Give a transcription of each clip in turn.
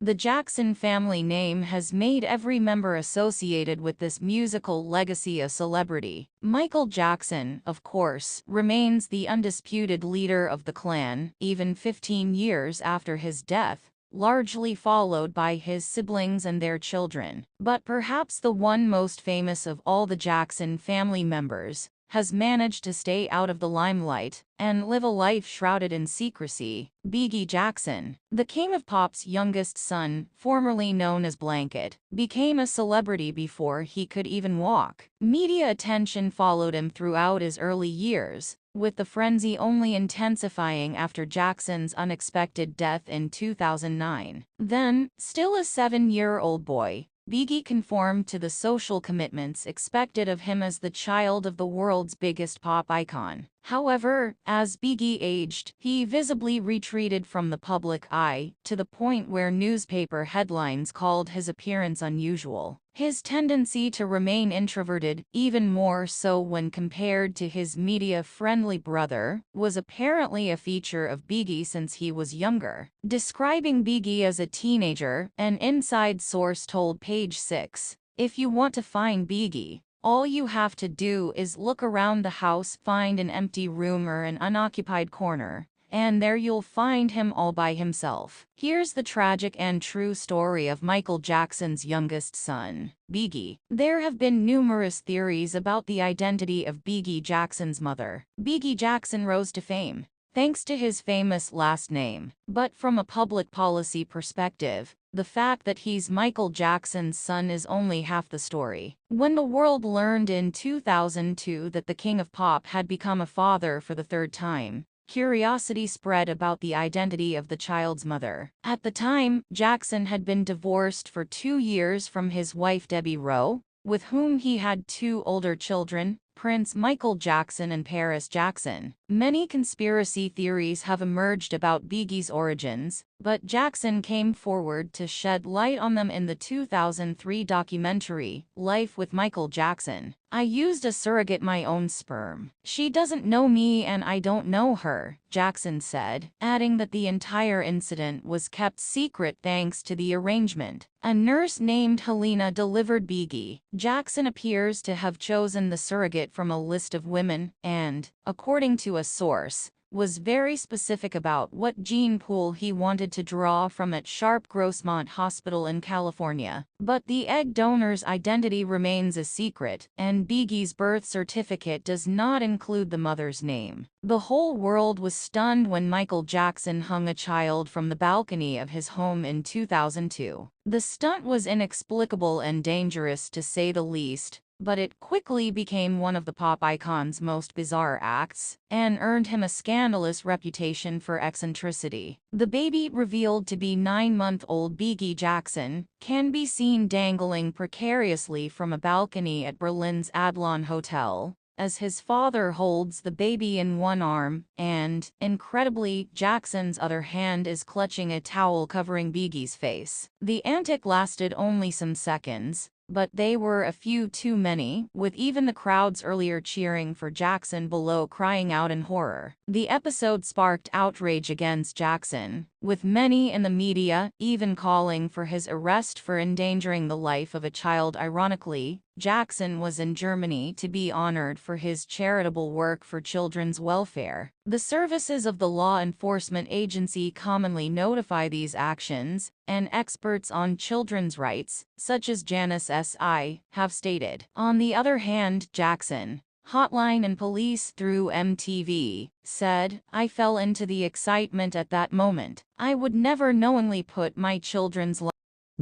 The Jackson family name has made every member associated with this musical legacy a celebrity. Michael Jackson, of course, remains the undisputed leader of the clan, even 15 years after his death, largely followed by his siblings and their children. But perhaps the one most famous of all the Jackson family members has managed to stay out of the limelight and live a life shrouded in secrecy. Bigi Jackson, the king of pop's youngest son, formerly known as Blanket, became a celebrity before he could even walk. Media attention followed him throughout his early years, with the frenzy only intensifying after Jackson's unexpected death in 2009. Then, still a 7-year-old boy, Bigi conformed to the social commitments expected of him as the child of the world's biggest pop icon. However, as Bigi aged, he visibly retreated from the public eye, to the point where newspaper headlines called his appearance unusual. His tendency to remain introverted, even more so when compared to his media-friendly brother, was apparently a feature of Bigi since he was younger. Describing Bigi as a teenager, an inside source told Page 6, "If you want to find Bigi, all you have to do is look around the house, find an empty room or an unoccupied corner, and there you'll find him all by himself." Here's the tragic and true story of Michael Jackson's youngest son, Bigi. There have been numerous theories about the identity of Bigi Jackson's mother. Bigi Jackson rose to fame thanks to his famous last name. But from a public policy perspective, the fact that he's Michael Jackson's son is only half the story. When the world learned in 2002 that the king of pop had become a father for the third time, curiosity spread about the identity of the child's mother. At the time, Jackson had been divorced for 2 years from his wife Debbie Rowe, with whom he had 2 older children, Prince Michael Jackson and Paris Jackson. Many conspiracy theories have emerged about Bigi's origins, but Jackson came forward to shed light on them in the 2003 documentary, Life with Michael Jackson. "I used a surrogate, my own sperm. She doesn't know me and I don't know her," Jackson said, adding that the entire incident was kept secret thanks to the arrangement. A nurse named Helena delivered Bigi. Jackson appears to have chosen the surrogate from a list of women and, according to a source, was very specific about what gene pool he wanted to draw from at Sharp Grossmont Hospital in California. But the egg donor's identity remains a secret, and Bigi's birth certificate does not include the mother's name. The whole world was stunned when Michael Jackson hung a child from the balcony of his home in 2002. The stunt was inexplicable and dangerous to say the least, but it quickly became one of the pop icon's most bizarre acts, and earned him a scandalous reputation for eccentricity. The baby, revealed to be 9-month-old Bigi Jackson, can be seen dangling precariously from a balcony at Berlin's Adlon Hotel, as his father holds the baby in one arm, and, incredibly, Jackson's other hand is clutching a towel covering Bigi's face. The antic lasted only some seconds, but they were a few too many, with even the crowds earlier cheering for Jackson below crying out in horror. The episode sparked outrage against Jackson, with many in the media even calling for his arrest for endangering the life of a child. Ironically, Jackson was in Germany to be honored for his charitable work for children's welfare. The services of the law enforcement agency commonly notify these actions, and experts on children's rights, such as Janice S.I., have stated. On the other hand, Jackson, Hotline and police through MTV, said, "I fell into the excitement at that moment. I would never knowingly put my children's life."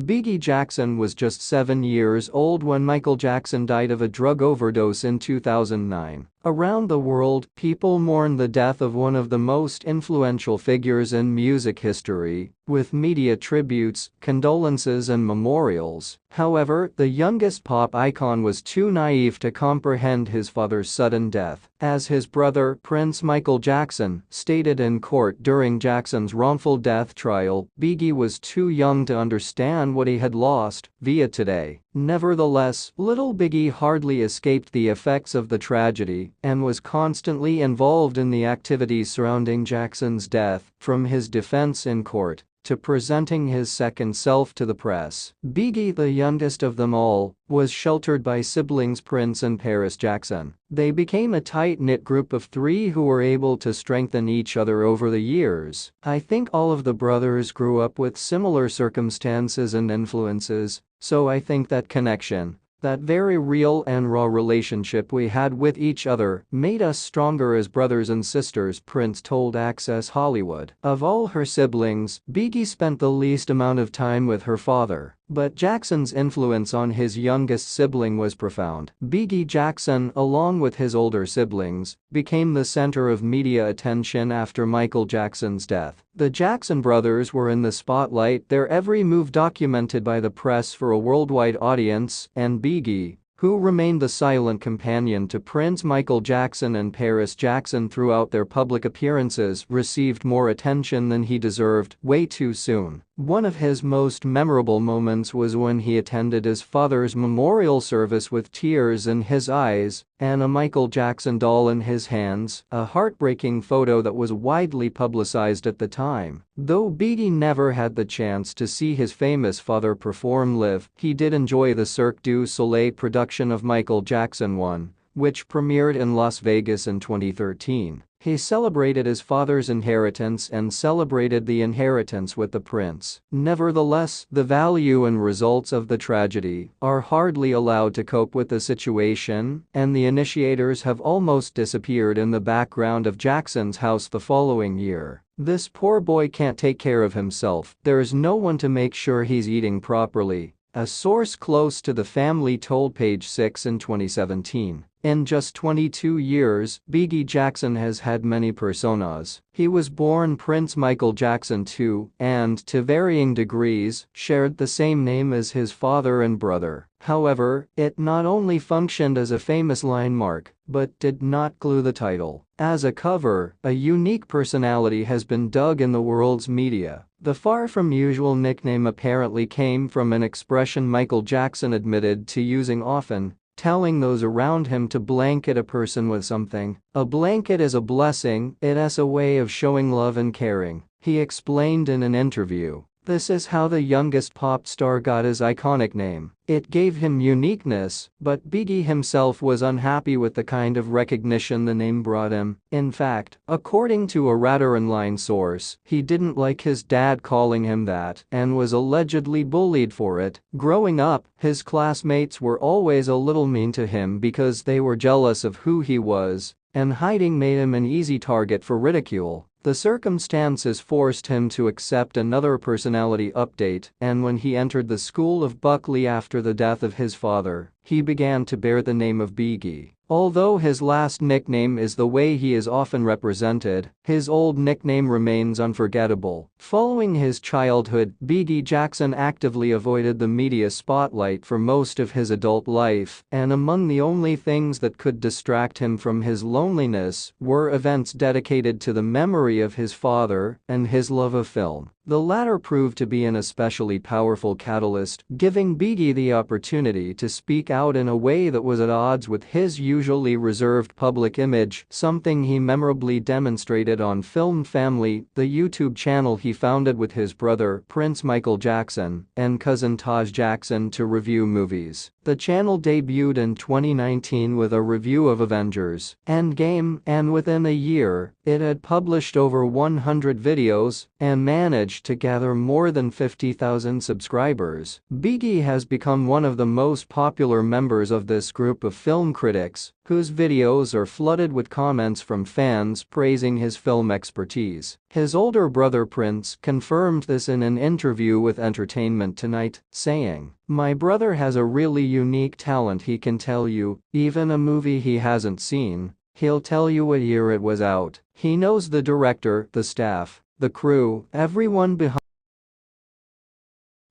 Bigi Jackson was just 7 years old when Michael Jackson died of a drug overdose in 2009. Around the world, people mourn the death of one of the most influential figures in music history, with media tributes, condolences and memorials. However, the youngest pop icon was too naive to comprehend his father's sudden death. As his brother, Prince Michael Jackson, stated in court during Jackson's wrongful death trial, Bigi was too young to understand what he had lost. Via Today. Nevertheless, little Bigi hardly escaped the effects of the tragedy and was constantly involved in the activities surrounding Jackson's death, from his defense in court to presenting his second self to the press. Bigi, the youngest of them all, was sheltered by siblings Prince and Paris Jackson. They became a tight-knit group of three who were able to strengthen each other over the years. I think all of the brothers grew up with similar circumstances and influences, so I think that connection, that very real and raw relationship we had with each other, made us stronger as brothers and sisters, Prince told Access Hollywood. Of all her siblings, Bigi spent the least amount of time with her father, but Jackson's influence on his youngest sibling was profound. Bigi Jackson, along with his older siblings, became the center of media attention after Michael Jackson's death. The Jackson brothers were in the spotlight, their every move documented by the press for a worldwide audience, and Bigi, who remained the silent companion to Prince Michael Jackson and Paris Jackson throughout their public appearances, received more attention than he deserved way too soon. One of his most memorable moments was when he attended his father's memorial service with tears in his eyes and a Michael Jackson doll in his hands, a heartbreaking photo that was widely publicized at the time. Though Bigi never had the chance to see his famous father perform live, he did enjoy the Cirque du Soleil production of Michael Jackson 1, which premiered in Las Vegas in 2013. He celebrated his father's inheritance and celebrated the inheritance with the prince. Nevertheless, the value and results of the tragedy are hardly allowed to cope with the situation, and the initiators have almost disappeared in the background of Jackson's house the following year. This poor boy can't take care of himself. There's no one to make sure he's eating properly, a source close to the family told Page 6 in 2017. In just 22 years, Bigi Jackson has had many personas. He was born Prince Michael Jackson II and, to varying degrees, shared the same name as his father and brother. However, it not only functioned as a famous landmark, but did not glue the title. As a cover, a unique personality has been dug in the world's media. The far from usual nickname apparently came from an expression Michael Jackson admitted to using often, telling those around him to blanket a person with something. A blanket is a blessing, it's a way of showing love and caring, he explained in an interview. This is how the youngest pop star got his iconic name. It gave him uniqueness, but Bigi himself was unhappy with the kind of recognition the name brought him. In fact, according to a Radar Online source, he didn't like his dad calling him that and was allegedly bullied for it. Growing up, his classmates were always a little mean to him because they were jealous of who he was, and hiding made him an easy target for ridicule. The circumstances forced him to accept another personality update, and when he entered the school of Buckley after the death of his father, he began to bear the name of Bigi. Although his last nickname is the way he is often represented, his old nickname remains unforgettable. Following his childhood, Bigi Jackson actively avoided the media spotlight for most of his adult life, and among the only things that could distract him from his loneliness were events dedicated to the memory of his father and his love of film. The latter proved to be an especially powerful catalyst, giving Bigi the opportunity to speak out in a way that was at odds with his usually reserved public image, something he memorably demonstrated on Film Family, the YouTube channel he founded with his brother, Prince Michael Jackson, and cousin Taj Jackson to review movies. The channel debuted in 2019 with a review of Avengers: Endgame, and within a year, it had published over 100 videos and managed to gather more than 50,000 subscribers. Bigi has become one of the most popular members of this group of film critics, whose videos are flooded with comments from fans praising his film expertise. His older brother Prince confirmed this in an interview with Entertainment Tonight, saying, "My brother has a really unique talent. He can tell you, even a movie he hasn't seen, he'll tell you what year it was out. He knows the director, the staff, the crew, everyone behind."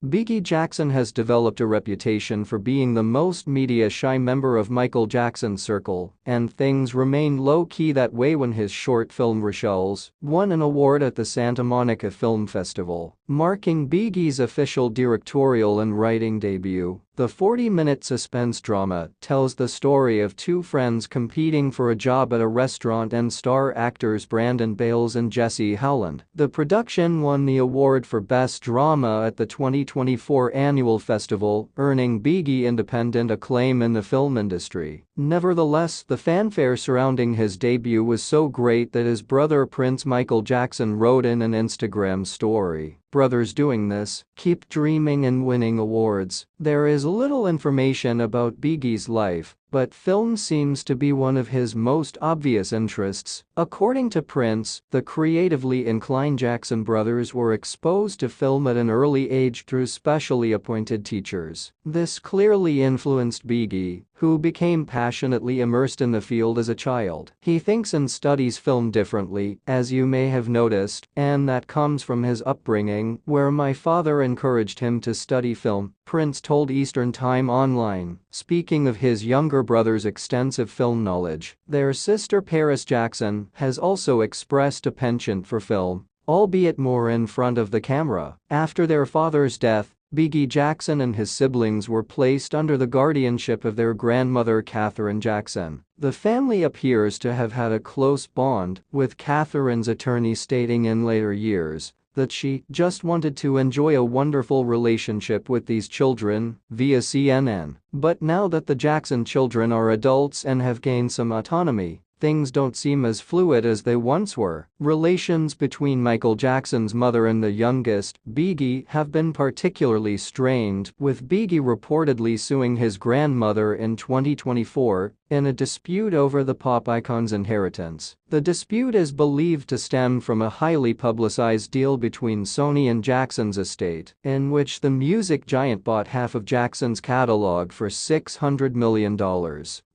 Bigi Jackson has developed a reputation for being the most media-shy member of Michael Jackson's circle, and things remained low-key that way when his short film Rituals won an award at the Santa Monica Film Festival, marking Bigi's official directorial and writing debut. The 40-minute suspense drama tells the story of two friends competing for a job at a restaurant and star actors Brandon Bales and Jesse Howland. The production won the award for Best Drama at the 2024 annual festival, earning Bigi independent acclaim in the film industry. Nevertheless, the fanfare surrounding his debut was so great that his brother Prince Michael Jackson wrote in an Instagram story, "Brothers doing this, keep dreaming and winning awards." There is little information about Bigi's life, but film seems to be one of his most obvious interests. According to Prince, the creatively inclined Jackson brothers were exposed to film at an early age through specially appointed teachers. This clearly influenced Bigi, who became passionately immersed in the field as a child. He thinks and studies film differently, as you may have noticed, and that comes from his upbringing, where my father encouraged him to study film, Prince told Eastern Time Online. Speaking of his younger brother's extensive film knowledge, their sister Paris Jackson has also expressed a penchant for film, albeit more in front of the camera. After their father's death, Bigi Jackson and his siblings were placed under the guardianship of their grandmother Catherine Jackson. The family appears to have had a close bond, with Catherine's attorney stating in later years that she just wanted to enjoy a wonderful relationship with these children, via CNN. But now that the Jackson children are adults and have gained some autonomy, things don't seem as fluid as they once were. Relations between Michael Jackson's mother and the youngest, Bigi, have been particularly strained, with Bigi reportedly suing his grandmother in 2024 in a dispute over the pop icon's inheritance. The dispute is believed to stem from a highly publicized deal between Sony and Jackson's estate, in which the music giant bought half of Jackson's catalog for $600 million.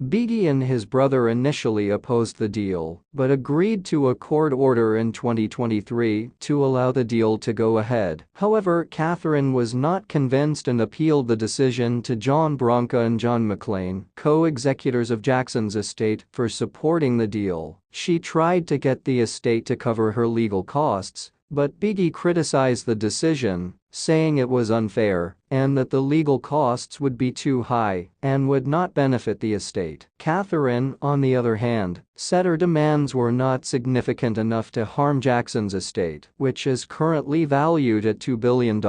Bigi and his brother initially opposed the deal, but agreed to a court order in 2023 to allow the deal to go ahead. However, Catherine was not convinced and appealed the decision to John Branca and John McClane, co-executors of Jackson's estate, for supporting the deal. She tried to get the estate to cover her legal costs, but Bigi criticized the decision, saying it was unfair and that the legal costs would be too high and would not benefit the estate. Catherine, on the other hand, said her demands were not significant enough to harm Jackson's estate, which is currently valued at $2 billion.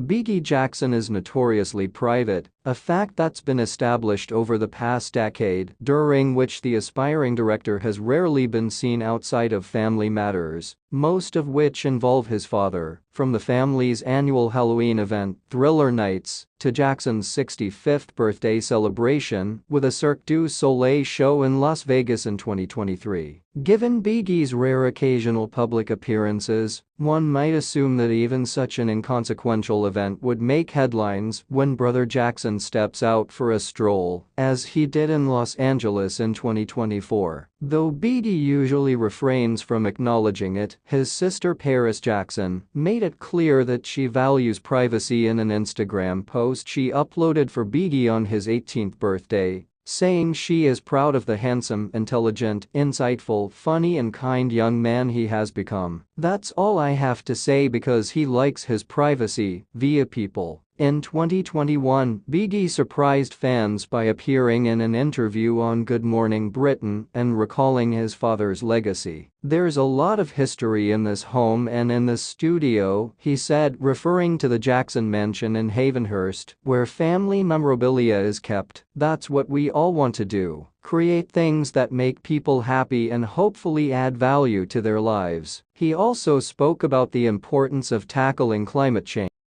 Bigi Jackson is notoriously private, a fact that's been established over the past decade, during which the aspiring director has rarely been seen outside of family matters, most of which involve his father. From the family's annual Halloween event, Thriller Nights, to Jackson's 65th birthday celebration with a Cirque du Soleil show in Las Vegas in 2023. Given Bigi's rare occasional public appearances, one might assume that even such an inconsequential event would make headlines when brother Jackson steps out for a stroll, as he did in Los Angeles in 2024. Though Bigi usually refrains from acknowledging it, his sister Paris Jackson made it clear that she values privacy in an Instagram post she uploaded for Bigi on his 18th birthday, saying she is proud of the handsome, intelligent, insightful, funny and kind young man he has become. "That's all I have to say because he likes his privacy," via People. In 2021, Bigi surprised fans by appearing in an interview on Good Morning Britain and recalling his father's legacy. "There's a lot of history in this home and in this studio," he said, referring to the Jackson mansion in Havenhurst, where family memorabilia is kept. "That's what we all want to do. Create things that make people happy and hopefully add value to their lives." He also spoke about the importance of tackling climate change.